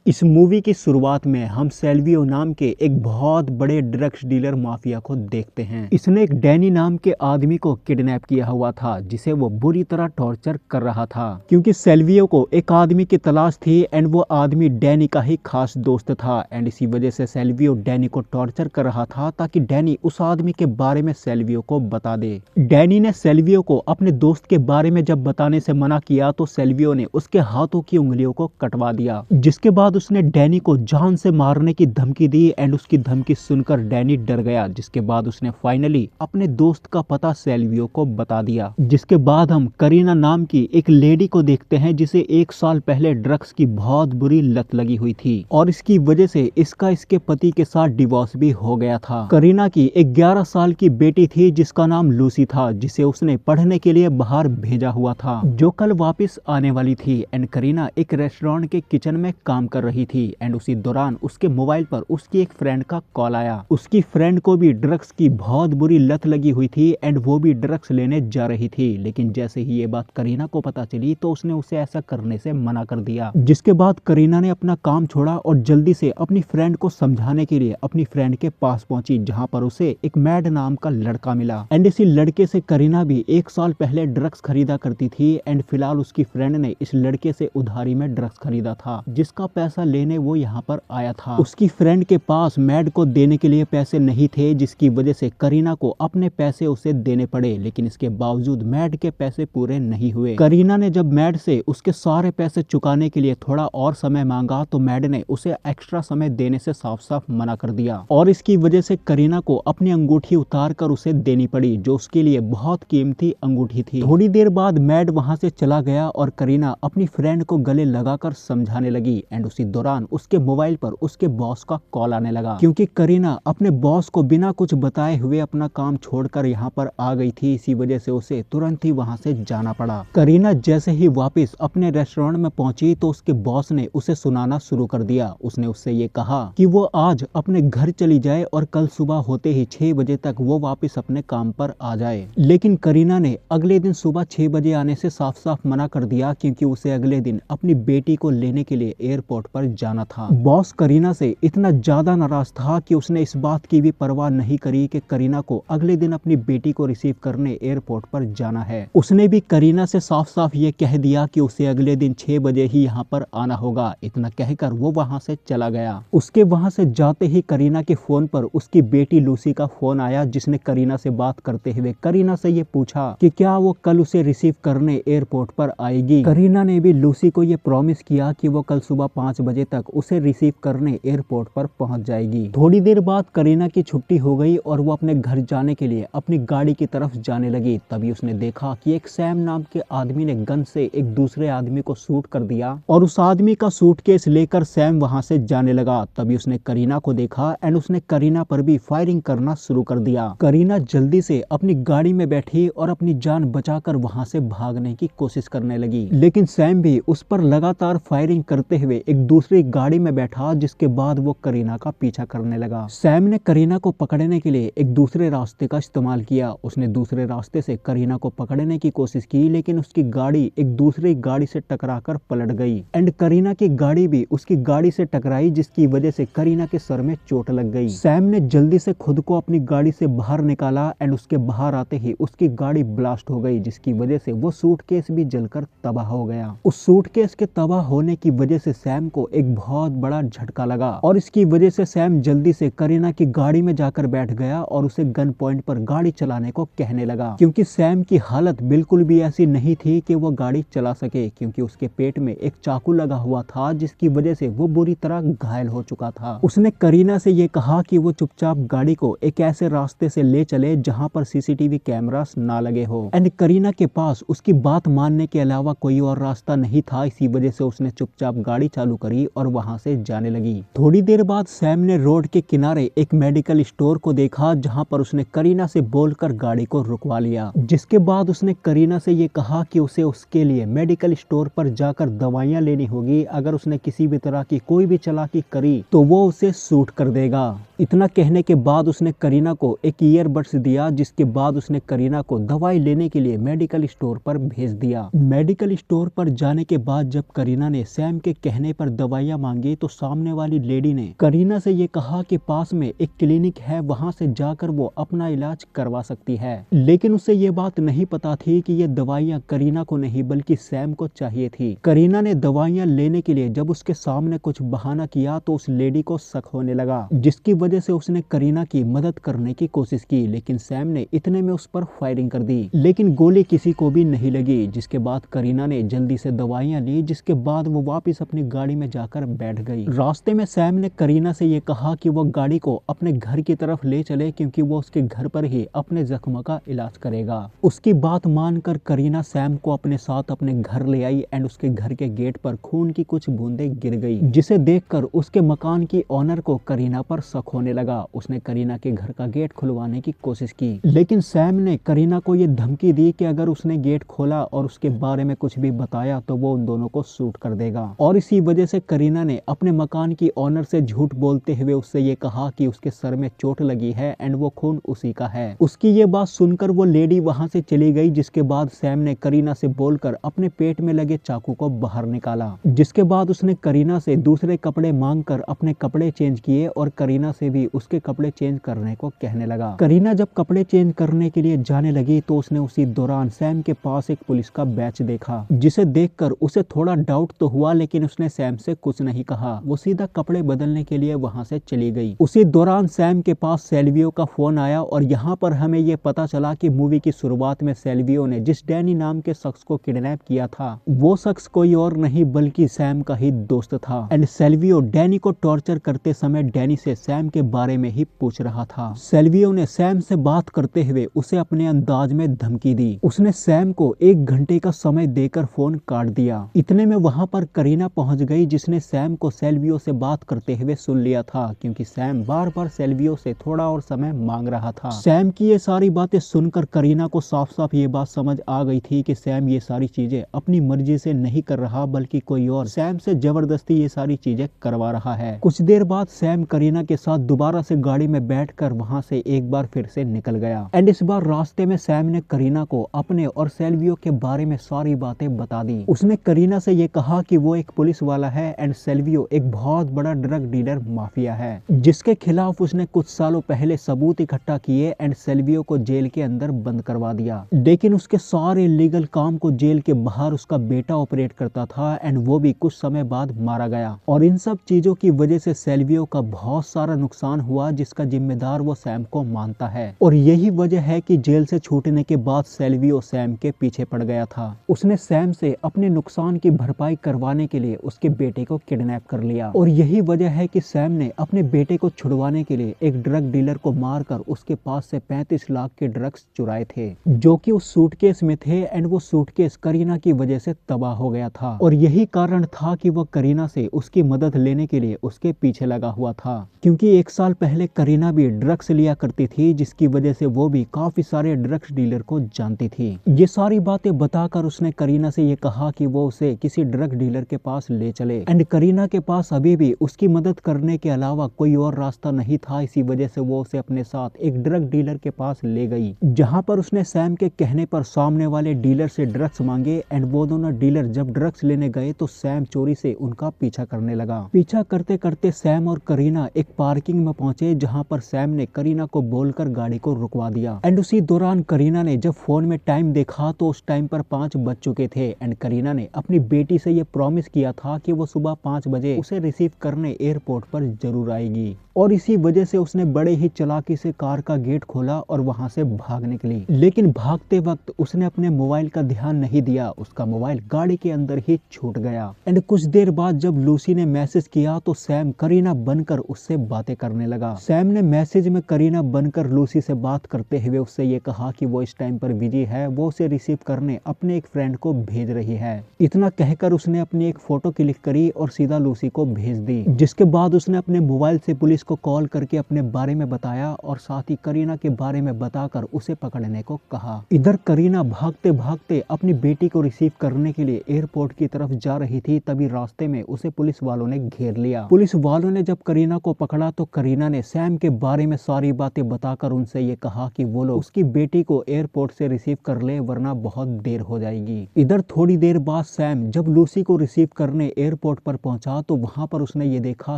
इस मूवी की शुरुआत में हम सेल्वियो नाम के एक बहुत बड़े ड्रग्स डीलर माफिया को देखते हैं। इसने एक डैनी नाम के आदमी को किडनैप किया हुआ था, जिसे वो बुरी तरह टॉर्चर कर रहा था, क्योंकि सेल्वियो को एक आदमी की तलाश थी एंड वो आदमी डैनी का ही खास दोस्त था। एंड इसी वजह से सेल्वियो डैनी को टॉर्चर कर रहा था ताकि डैनी उस आदमी के बारे में सेल्वियो को बता दे। डैनी ने सेल्वियो को अपने दोस्त के बारे में जब बताने से मना किया तो सेल्वियो ने उसके हाथों की उंगलियों को कटवा दिया, जिसके बाद उसने डैनी को जान से मारने की धमकी दी। एंड उसकी धमकी सुनकर डैनी डर गया, जिसके बाद उसने फाइनली अपने दोस्त का पता सेल्वियो को बता दिया। जिसके बाद हम करीना नाम की एक लेडी को देखते हैं, जिसे 1 साल पहले ड्रग्स की बहुत बुरी लत लगी हुई थी और इसकी वजह से इसका इसके पति के साथ डिवोर्स भी हो गया था। करीना की एक 11 साल की बेटी थी जिसका नाम लूसी था, जिसे उसने पढ़ने के लिए बाहर भेजा हुआ था, जो कल वापस आने वाली थी। एंड करीना एक रेस्टोरेंट के किचन में काम कर रही थी एंड उसी दौरान उसके मोबाइल पर उसकी एक फ्रेंड का कॉल आया। उसकी फ्रेंड को भी ड्रग्स की बहुत बुरी लत लगी हुई थी एंड वो भी ड्रग्स लेने जा रही थी, लेकिन जैसे ही ये बात करीना को पता चली तो उसने उसे ऐसा करने से मना कर दिया। जिसके बाद करीना ने अपना काम छोड़ा और जल्दी से अपनी फ्रेंड को समझाने के लिए अपनी फ्रेंड के पास पहुंची, जहां पर उसे एक मैड नाम का लड़का मिला। एंड इसी लड़के से करीना भी 1 साल पहले ड्रग्स खरीदा करती थी एंड फिलहाल उसकी फ्रेंड ने इस लड़के से उधारी में ड्रग्स खरीदा था, जिसका पैसा लेने वो यहाँ पर आया था। उसकी फ्रेंड के पास मैड को देने के लिए पैसे नहीं थे, जिसकी वजह से करीना को अपने पैसे उसे देने पड़े, लेकिन इसके बावजूद मैड के पैसे पूरे नहीं हुए। करीना ने जब मैड से उसके सारे पैसे चुकाने के लिए थोड़ा और समय मांगा तो मैड ने उसे एक्स्ट्रा समय देने से साफ साफ मना कर दिया और इसकी वजह से करीना को अपनी अंगूठी उतार कर उसे देनी पड़ी, जो उसके लिए बहुत कीमती अंगूठी थी। थोड़ी देर बाद मैड वहां से चला गया और करीना अपनी फ्रेंड को गले लगाकर समझाने लगी। एंड उसी दौरान उसके मोबाइल पर उसके बॉस का कॉल आने लगा, क्योंकि करीना अपने बॉस को बिना कुछ बताए हुए अपना काम छोड़कर यहाँ पर आ गई थी। इसी वजह से उसे तुरंत ही वहां से जाना पड़ा। करीना जैसे ही वापस अपने रेस्टोरेंट में पहुंची तो उसके बॉस ने उसे सुनाना शुरू कर दिया। उसने उससे ये कहा कि वो आज अपने घर चली जाए और कल सुबह होते ही 6 बजे तक वो वापस अपने काम पर आ जाए। लेकिन करीना ने अगले दिन सुबह 6 बजे आने से साफ साफ मना कर दिया, क्योंकि उसे अगले दिन अपनी बेटी को लेने के लिए एयरपोर्ट पर जाना था। बॉस करीना से इतना ज्यादा नाराज था कि उसने इस बात की भी परवाह नहीं करी कि करीना को अगले दिन अपनी बेटी को रिसीव करने एयरपोर्ट पर जाना है। उसने भी करीना से साफ साफ ये कह दिया कि उसे अगले दिन 6 बजे ही यहाँ पर आना होगा। इतना कहकर वो वहां से चला गया। उसके वहां से जाते ही करीना के फोन पर उसकी बेटी लूसी का फोन आया, जिसने करीना से बात करते हुए करीना से ये पूछा कि क्या वो कल उसे रिसीव करने एयरपोर्ट पर आएगी। करीना ने भी लूसी को ये प्रॉमिस किया कि वो कल सुबह 5 बजे तक उसे रिसीव करने एयरपोर्ट पर पहुंच जाएगी। थोड़ी देर बाद करीना की छुट्टी हो गई और वो अपने घर जाने के लिए अपनी गाड़ी की तरफ जाने लगी। तभी उसने देखा कि एक सैम नाम के आदमी ने गन से एक दूसरे आदमी को शूट कर दिया और उस आदमी का सूटकेस लेकर सैम वहां से जाने लगा। तभी उसने करीना को देखा एंड उसने करीना पर भी फायरिंग करना शुरू कर दिया। करीना जल्दी से अपनी गाड़ी में बैठी और अपनी जान बचाकर वहां से भागने की कोशिश करने लगी, लेकिन सैम भी उस पर लगातार फायरिंग करते हुए एक दूसरी गाड़ी में बैठा, जिसके बाद वो करीना का पीछा करने लगा। सैम ने करीना को पकड़ने के लिए एक दूसरे रास्ते का इस्तेमाल किया। उसने दूसरे रास्ते से करीना को पकड़ने की कोशिश की, लेकिन उसकी गाड़ी एक दूसरी गाड़ी से टकराकर पलट गई एंड करीना की गाड़ी भी उसकी गाड़ी से टकराई, जिसकी वजह से करीना के सर में चोट लग गई। सैम ने जल्दी से खुद को अपनी गाड़ी से बाहर निकाला एंड उसके बाहर आते ही उसकी गाड़ी ब्लास्ट हो गई, जिसकी वजह से वो सूटकेस भी जलकर तबाह हो गया। उस सूटकेस के तबाह होने की वजह से सैम को एक बहुत बड़ा झटका लगा और इसकी वजह से सैम जल्दी से करीना की गाड़ी में जाकर बैठ गया और उसे गन पॉइंट पर गाड़ी चलाने को कहने लगा, क्योंकि सैम की हालत बिल्कुल भी ऐसी नहीं थी कि वो गाड़ी चला सके, क्योंकि उसके पेट में एक चाकू लगा हुआ था, जिसकी वजह से वो बुरी तरह घायल हो चुका था। उसने करीना से ये कहा कि वो चुपचाप गाड़ी को एक ऐसे रास्ते से ले चले जहां पर सीसीटीवी कैमरास ना लगे हो। एंड करीना के पास उसकी बात मानने के अलावा कोई और रास्ता नहीं था। इसी वजह से उसने चुपचाप गाड़ी चालू करी और वहां से जाने लगी। थोड़ी देर बाद सैम ने रोड के किनारे एक मेडिकल स्टोर को देखा, जहां पर उसने करीना से बोलकर गाड़ी को रुकवा लिया। जिसके बाद उसने करीना से ये कहा कि उसे उसके लिए मेडिकल स्टोर पर जाकर दवाइयां लेनी होगी। अगर उसने किसी भी तरह की कोई भी चालाकी करी तो वो उसे शूट कर देगा। इतना कहने के बाद उसने करीना को एक ईयरबड्स दिया, जिसके बाद उसने करीना को दवाई लेने के लिए मेडिकल स्टोर पर भेज दिया। मेडिकल स्टोर पर जाने के बाद जब करीना ने सैम के कहने पर दवाइयां मांगी तो सामने वाली लेडी ने करीना से ये कहा कि पास में एक क्लिनिक है, वहां से जाकर वो अपना इलाज करवा सकती है। लेकिन उसे ये बात नहीं पता थी कि ये दवाइयां करीना को नहीं बल्कि सैम को चाहिए थी। करीना ने दवाइयां लेने के लिए जब उसके सामने कुछ बहाना किया तो उस लेडी को शक होने लगा, जिसकी वजह से उसने करीना की मदद करने की कोशिश की, लेकिन सैम ने इतने में उस पर फायरिंग कर दी, लेकिन गोली किसी को भी नहीं लगी। जिसके बाद करीना ने जल्दी से दवाइयां ली, जिसके बाद वो वापस अपनी गाड़ी में जाकर बैठ गई। रास्ते में सैम ने करीना से ये कहा कि वो गाड़ी को अपने घर की तरफ ले चले, क्योंकि वो उसके घर पर ही अपने जख्म का इलाज करेगा। उसकी बात मानकर करीना सैम को अपने साथ अपने घर ले आई एंड उसके घर के गेट पर खून की कुछ बूंदें गिर गई, जिसे देखकर उसके मकान की ओनर को करीना पर शक होने लगा। उसने करीना के घर का गेट खुलवाने की कोशिश की, लेकिन सैम ने करीना को ये धमकी दी कि अगर उसने गेट खोला और उसके बारे में कुछ भी बताया तो वो उन दोनों को शूट कर देगा। और इसी वजह से करीना ने अपने मकान की ओनर से झूठ बोलते हुए उससे ये कहा कि उसके सर में चोट लगी है एंड वो खून उसी का है। उसकी ये बात सुनकर वो लेडी वहां से चली गई, जिसके बाद सैम ने करीना से बोलकर अपने पेट में लगे चाकू को बाहर निकाला। जिसके बाद उसने करीना से दूसरे कपड़े मांगकर अपने कपड़े चेंज किए और करीना से भी उसके कपड़े चेंज करने को कहने लगा। करीना जब कपड़े चेंज करने के लिए जाने लगी तो उसने उसी दौरान सैम के पास एक पुलिस का बैच देखा, जिसे देखकर उसे थोड़ा डाउट तो हुआ, लेकिन उसने सैम से कुछ नहीं कहा। वो सीधा कपड़े बदलने के लिए वहां से चली गई। उसी दौरान सैम के पास सेल्वियो का फोन आया और यहाँ पर हमें ये पता चला कि मूवी की शुरुआत में सेल्वियो ने जिस डैनी नाम के शख्स को किडनैप किया था वो शख्स कोई और नहीं बल्कि सैम का ही दोस्त था। एंड सेल्वियो डैनी को टॉर्चर करते समय डैनी से सैम के बारे में ही पूछ रहा था। सेल्वियो ने सैम से बात करते हुए उसे अपने अंदाज में धमकी दी। उसने सैम को 1 घंटे का समय देकर फोन काट दिया। इतने में वहां पर करीना पहुंच गई, जिसने सैम को सेल्वियो से बात करते हुए सुन लिया था, क्योंकि सैम बार बार सेल्वियो से थोड़ा और समय मांग रहा था। सैम की ये सारी बातें सुनकर करीना को साफ साफ ये बात समझ आ गई थी कि सैम ये सारी चीजें अपनी मर्जी से नहीं कर रहा बल्कि कोई और सैम से जबरदस्ती ये सारी चीजें करवा रहा है। कुछ देर बाद सैम करीना के साथ दोबारा से गाड़ी में बैठकर वहां से एक बार फिर से निकल गया। एंड इस बार रास्ते में सैम ने करीना को अपने और सेल्वियो के बारे में सारी बातें बता दी। उसने करीना से ये कहा कि वो एक पुलिस वाला है एंड सेल्वियो एक बहुत बड़ा ड्रग डीलर माफिया है, जिसके खिलाफ उसने कुछ सालों पहले सबूत इकट्ठा किए एंड सेल्वियो को जेल के अंदर बंद करवा दिया। लेकिन उसके सारे लीगल काम को जेल के बाहर उसका बेटा ऑपरेट करता था एंड वो भी कुछ समय बाद मारा गया। और इन सब चीजों की वजह से सेल्वियो का बहुत सारा नुकसान हुआ, जिसका जिम्मेदार वो सैम को मानता है। और यही वजह है कि जेल से छूटने के बाद सेल्वियो सैम के पीछे पड़ गया था। उसने सैम से अपने नुकसान की भरपाई करवाने के लिए उसके बेटे को किडनैप कर लिया। और यही वजह है कि सैम ने अपने बेटे को छुड़वाने के लिए एक ड्रग डीलर को मारकर उसके पास से 35 लाख के ड्रग्स चुराए थे, जो कि उस सूटकेस में थे एंड वो सूटकेस करीना की वजह से तबाह हो गया था। और यही कारण था कि वो करीना से उसकी मदद लेने के लिए उसके पीछे लगा हुआ था, क्योंकि 1 साल पहले करीना भी ड्रग्स लिया करती थी, जिसकी वजह से वो भी काफी सारे ड्रग्स डीलर को जानती थी। ये सारी बातें बताकर उसने करीना से ये कहा कि वो उसे किसी ड्रग डीलर के पास ले चले एंड करीना के पास अभी भी उसकी मदद करने के अलावा कोई और रास्ता नहीं था। इसी वजह से वो उसे अपने साथ एक ड्रग डीलर के पास ले गई, जहां पर उसने सैम के कहने पर सामने वाले डीलर से ड्रग्स मांगे एंड वो दोनों डीलर जब ड्रग्स लेने गए तो सैम चोरी से उनका पीछा करने लगा। पीछा करते करते सैम और करीना एक पार्किंग में पहुंचे, जहां पर सैम ने करीना को बोलकर गाड़ी को रुकवा दिया। एंड उसी दौरान करीना ने जब फोन में टाइम देखा तो उस टाइम पर 5 बज चुके थे एंड करीना ने अपनी बेटी से ये प्रॉमिस किया था कि वो सुबह 5 बजे उसे रिसीव करने एयरपोर्ट पर जरूर आएगी। और इसी वजह से उसने बड़े ही चालाकी से कार का गेट खोला और वहां से भाग निकली। लेकिन भागते वक्त उसने अपने मोबाइल का ध्यान नहीं दिया, उसका मोबाइल गाड़ी के अंदर ही छूट गया। एंड कुछ देर बाद जब लूसी ने मैसेज किया तो सैम करीना बनकर उससे बातें करने लगा। सैम ने मैसेज में करीना बनकर लूसी से बात करते हुए उससे ये कहा कि वो इस टाइम पर बिजी है, वो उसे रिसीव करने अपने एक फ्रेंड को भेज रही है। इतना कहकर उसने अपनी एक फोटो क्लिक करी और सीधा लूसी को भेज दी, जिसके बाद उसने अपने मोबाइल से पुलिस को कॉल करके अपने बारे में बताया और साथ ही करीना के बारे में बताकर उसे पकड़ने को कहा। इधर करीना भागते भागते अपनी बेटी को रिसीव करने के लिए एयरपोर्ट की तरफ जा रही थी, तभी रास्ते में उसे पुलिस वालों ने घेर लिया। पुलिस वालों ने जब करीना को पकड़ा तो करीना ने सैम के बारे में सारी बातें बताकर उनसे ये कहा कि वो लोग उसकी बेटी को एयरपोर्ट से रिसीव कर ले वरना बहुत देर हो जाएगी। इधर थोड़ी देर बाद सैम जब लूसी को रिसीव करने एयरपोर्ट पर पहुंचा तो वहां पर उसने ये देखा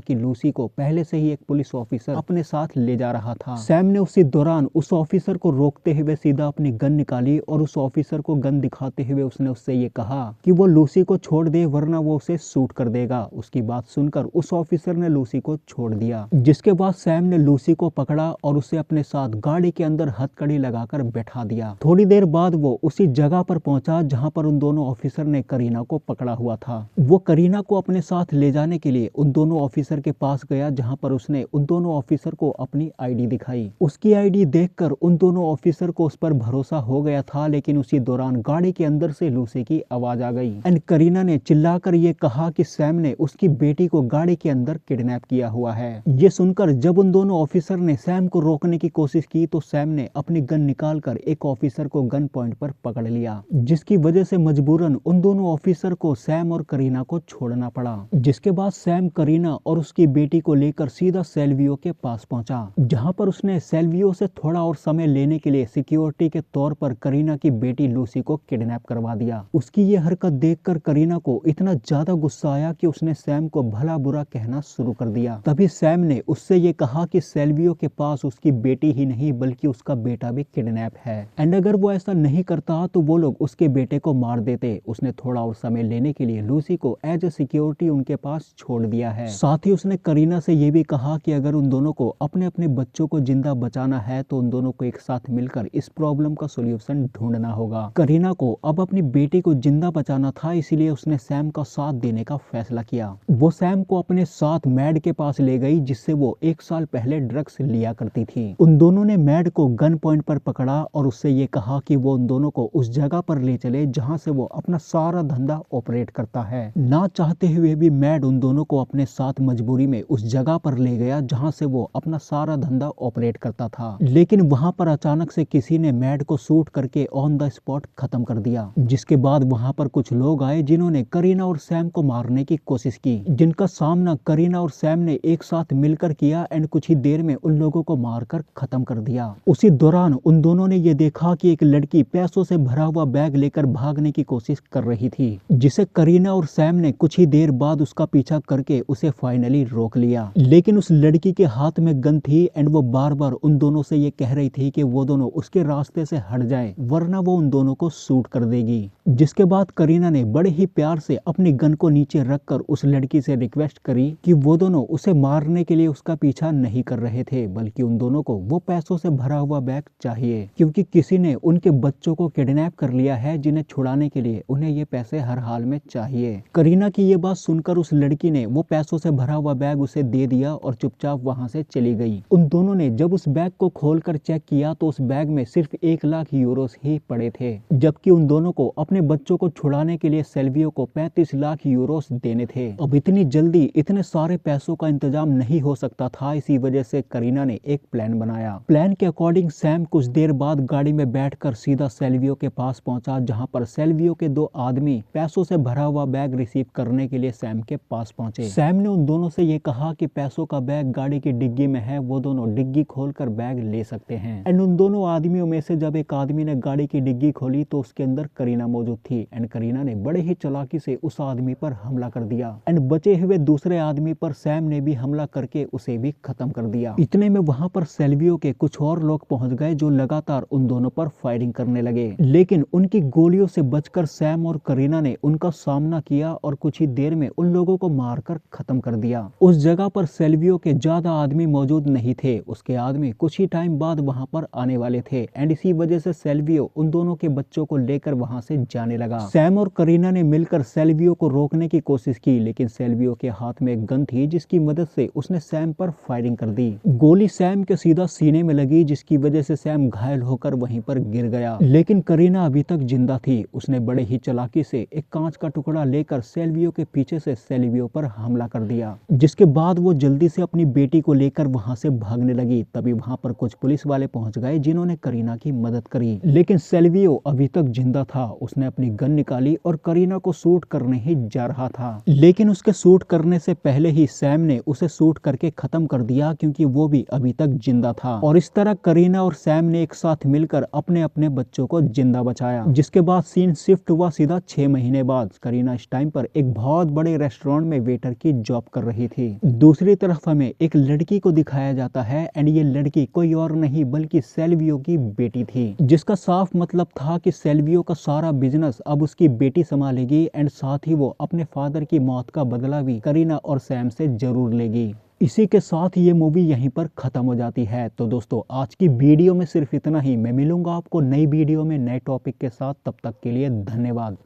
कि लूसी को पहले से ही एक पुलिस ऑफिसर अपने साथ ले जा रहा था। सैम ने उसी दौरान उस ऑफिसर को रोकते हुए सीधा अपनी गन निकाली और उस ऑफिसर को गन दिखाते हुए उसने उससे ये कहा कि वो लूसी को छोड़ दे वरना वो उसे शूट कर देगा। उसकी बात सुनकर उस ऑफिसर ने लूसी को छोड़ दिया, जिसके बाद सैम ने लूसी को पकड़ा और उसे अपने साथ गाड़ी के अंदर हथकड़ी लगाकर बैठा दिया। थोड़ी देर बाद वो उसी जगह पर पहुंचा जहां पर उन दोनों ऑफिसर ने करीना को पकड़ा हुआ था। वो करीना को अपने साथ ले जाने के लिए उन दोनों ऑफिसर के पास गया जहां पर उसने उन दोनों ऑफिसर को अपनी आईडी दिखाई। उसकी आईडी देखकर उन दोनों ऑफिसर को उस पर भरोसा हो गया था, लेकिन उसी दौरान गाड़ी के अंदर से लूसी की आवाज आ गई एंड करीना ने चिल्लाकर ये कहा कि सैम ने उसकी बेटी को गाड़ी के अंदर किडनैप किया हुआ है। ये सुनकर जब उन दोनों ऑफिसर ने सैम को रोकने की कोशिश की तो सैम ने अपनी गन निकालकर एक ऑफिसर को गन पॉइंट पर पकड़ लिया, जिसकी वजह से मजबूरन उन दोनों ऑफिसर को सैम और करीना को छोड़ना पड़ा। जिसके बाद सैम करीना और उसकी बेटी को लेकर सीधा सेल्वियो के पास पहुंचा, जहां पर उसने सेल्वियो से थोड़ा और समय लेने के लिए सिक्योरिटी के तौर पर करीना की बेटी लूसी को किडनैप करवा दिया। उसकी ये हरकत देखकर करीना को इतना ज्यादा गुस्सा आया कि उसने सैम को भला बुरा कहना शुरू कर दिया। तभी सैम ने उससे ये कहा कि सेल्वियो के पास उसकी बेटी ही नहीं बल्कि उसका बेटा भी किडनैप है एंड अगर वो ऐसा नहीं करता तो वो लोग उसके बेटे को मार देते। उसने थोड़ा और समय लेने के लिए लूसी को एज ए सिक्योरिटी उनके पास छोड़ दिया है। साथ ही उसने करीना से ये भी कहा कि अगर उन दोनों को अपने अपने बच्चों को जिंदा बचाना है तो उन दोनों को एक साथ मिलकर इस प्रॉब्लम का सोल्यूशन ढूंढना होगा। करीना को अब अपनी बेटी को जिंदा बचाना था, इसीलिए उसने सैम का साथ देने का फैसला किया। वो सैम को अपने साथ मैड के पास ले गई जिससे वो 1 साल पहले ड्रग्स लिया करती थी। उन दोनों ने मैड को गन पॉइंट पर पकड़ा और उससे ये कहा कि वो उन दोनों को उस जगह पर ले चले जहां से वो अपना सारा धंधा ऑपरेट करता है। ना चाहते हुए भी मैड उन दोनों को अपने साथ मजबूरी में उस जगह पर ले गया जहां से वो अपना सारा धंधा ऑपरेट करता था, लेकिन वहां पर अचानक से किसी ने मैड को शूट करके ऑन द स्पॉट खत्म कर दिया। जिसके बाद वहां पर कुछ लोग आए जिन्होंने करीना और सैम को मारने की कोशिश की, जिनका सामना करीना और सैम ने एक साथ मिलकर किया एंड कुछ ही देर में उन लोगों को मारकर खत्म कर दिया। उसी दौरान उन दोनों ने ये देखा कि एक लड़की पैसों से भरा हुआ बैग लेकर भागने की कोशिश कर रही थी, जिसे करीना और सैम ने कुछ ही देर बाद उसका पीछा करके उसे फाइनली रोक लिया। लेकिन उस लड़की के हाथ में गन थी एंड वो बार बार उन दोनों से ये कह रही थी कि वो दोनों उसके रास्ते से हट जाएं वरना वो उन दोनों को शूट कर देगी। जिसके बाद करीना ने बड़े ही प्यार से अपनी गन को नीचे रखकर उस लड़की से रिक्वेस्ट करी कि वो दोनों उसे मारने के लिए उसका पीछा नहीं कर रहे थे, बल्कि उन दोनों को वो पैसों से भरा हुआ बैग चाहिए, क्योंकि किसी ने उनके बच्चों को किडनैप कर लिया है जिन्हें छुड़ाने के लिए उन्हें ये पैसे हर हाल में चाहिए। करीना की ये बात सुनकर उस लड़की ने वो पैसों से भरा हुआ बैग उसे दे दिया और चुपचाप वहां से चली गई। उन दोनों ने जब उस बैग को खोलकर चेक किया तो उस बैग में सिर्फ 1 लाख यूरोस ही पड़े थे, जबकि उन दोनों को अपने बच्चों को छुड़ाने के लिए सेल्वियो को 35 लाख यूरोस देने थे। अब इतनी जल्दी इतने सारे पैसों का इंतजाम नहीं हो सकता था, इसी वजह से करीना ने एक प्लान बनाया। प्लान के अकॉर्डिंग सैम कुछ देर बाद गाड़ी में बैठकर सीधा सेल्वियो के पास पहुंचा, जहां पर सेल्वियो के 2 आदमी पैसों से भरा हुआ बैग रिसीव करने के लिए सैम के पास पहुंचे। सैम ने उन दोनों से ये कहा कि पैसों का बैग गाड़ी की डिग्गी में है, वो दोनों डिग्गी खोलकर बैग ले सकते हैं। एंड उन दोनों आदमियों में से जब एक आदमी ने गाड़ी की डिग्गी खोली तो उसके अंदर करीना मौजूद थी एंड करीना ने बड़े ही चालाकी से उस आदमी पर हमला कर दिया एंड बचे हुए दूसरे आदमी पर सैम ने भी हमला करके उसे भी खत्म कर दिया। इतने में वहां पर सेल्वियो के कुछ और लोग पहुंच गए जो लगातार उन दोनों पर फायरिंग करने लगे, लेकिन उनकी गोलियों से बचकर सैम और करीना ने उनका सामना किया और कुछ ही देर में उन लोगों को मारकर खत्म कर दिया। उस जगह पर सेल्वियो के ज्यादा आदमी मौजूद नहीं थे, उसके आदमी कुछ ही टाइम बाद वहां पर आने वाले थे एंड इसी वजह से सेल्वियो उन दोनों के बच्चों को लेकर वहां से जाने लगा। सैम और करीना ने मिलकर सेल्वियो को रोकने की कोशिश की, लेकिन सेल्वियो के हाथ में एक गन थी जिसकी मदद से उसने सैम पर फायरिंग कर दी। गोली सैम के सीधा सीने में लगी, जिसकी वजह से सैम घायल होकर वहीं पर गिर गया, लेकिन करीना अभी तक जिंदा थी। उसने बड़े ही चालाकी से एक कांच का टुकड़ा लेकर सेल्वियो के पीछे से सेल्वियो पर हमला कर दिया, जिसके बाद वो जल्दी से अपनी बेटी को लेकर वहां से भागने लगी। तभी वहां पर कुछ पुलिस वाले पहुंच गए जिन्होंने करीना की मदद करी, लेकिन सेल्वियो अभी तक जिंदा था। उसने अपनी गन निकाली और करीना को शूट करने ही जा रहा था, लेकिन उसके शूट करने से पहले ही सैम ने उसे शूट करके खत्म कर दिया क्योंकि वो भी अभी तक जिंदा था। और इस तरह करीना और सैम ने एक साथ मिलकर अपने अपने बच्चों को जिंदा बचाया। जिसके बाद सीन शिफ्ट हुआ सीधा 6 महीने बाद। करीना इस टाइम पर एक बहुत बड़े रेस्टोरेंट में वेटर की जॉब कर रही थी। दूसरी तरफ हमें एक लड़की को दिखाया जाता है एंड ये लड़की कोई और नहीं बल्कि सेल्वियो की बेटी थी, जिसका साफ मतलब था कि सेल्वियो का सारा बिजनेस अब उसकी बेटी संभालेगी एंड साथ ही वो अपने फादर की मौत का बदला भी करीना और सैम से जरूर लेगी। इसी के साथ ये मूवी यहीं पर खत्म हो जाती है। तो दोस्तों आज की वीडियो में सिर्फ इतना ही। मैं मिलूंगा आपको नई वीडियो में नए टॉपिक के साथ। तब तक के लिए धन्यवाद।